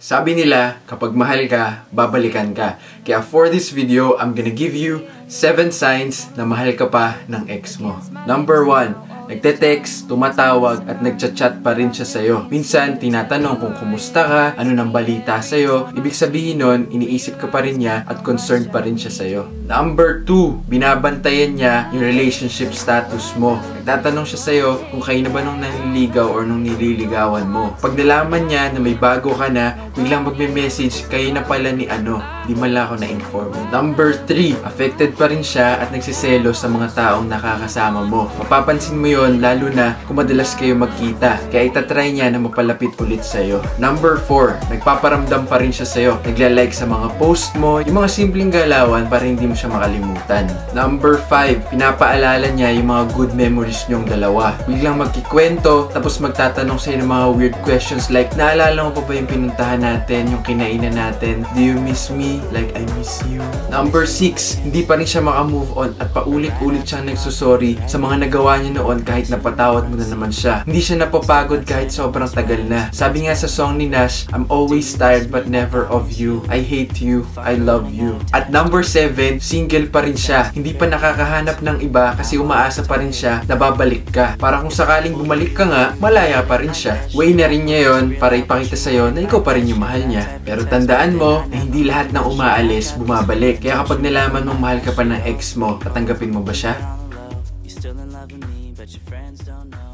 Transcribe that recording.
Sabi nila, kapag mahal ka, babalikan ka. Kaya for this video, I'm gonna give you 7 signs na mahal ka pa ng ex mo. Number 1, nagte-text, tumatawag, at nagchat-chat pa rin siya sa'yo. Minsan, tinatanong kung kumusta ka, ano nang balita sa'yo. Ibig sabihin nun, iniisip ka pa rin niya at concerned pa rin siya sa'yo. Number 2, binabantayan niya yung relationship status mo. Nagtatanong siya sa'yo kung kayo na ba nung nanliligaw or nung nililigawan mo. Pag nalaman niya na may bago ka na, biglang magme-message, kayo na pala ni ano, di man lang ako na-inform. Number 3, affected pa rin siya at nagsiselo sa mga taong nakakasama mo. Mapapansin mo yon lalo na kung madalas kayo magkita. Kaya itatry niya na mapalapit ulit sa'yo. Number 4, nagpaparamdam pa rin siya sa'yo. Nagla-like sa mga post mo, yung mga simpleng galawan para hindi mo siya makalimutan. Number 5, pinapaalala niya yung mga good memories nyong dalawa. Biglang magkikwento, tapos magtatanong sa'yo ng mga weird questions like, naalala mo pa ba yung pinuntahan natin, yung kinainan natin? Do you miss me like I miss you? Number 6, hindi pa rin siya makamove on at paulit-ulit siyang nagsusorry sa mga nagawa niya noon kahit napatawad mo na naman siya. Hindi siya napapagod kahit sobrang tagal na. Sabi nga sa song ni Nash, I'm always tired but never of you. I hate you, I love you. At number 7, single pa rin siya. Hindi pa nakakahanap ng iba kasi umaasa pa rin siya na babalik ka. Para kung sakaling bumalik ka nga, malaya pa rin siya. Way na rin niya yon para ipakita sa'yo na ikaw pa rin yung mahal niya. Pero tandaan mo na hindi lahat ng umaalis, bumabalik. Kaya kapag nalaman mong mahal ka pa ng ex mo, tatanggapin mo ba siya? Still in love with me, but your friends don't know.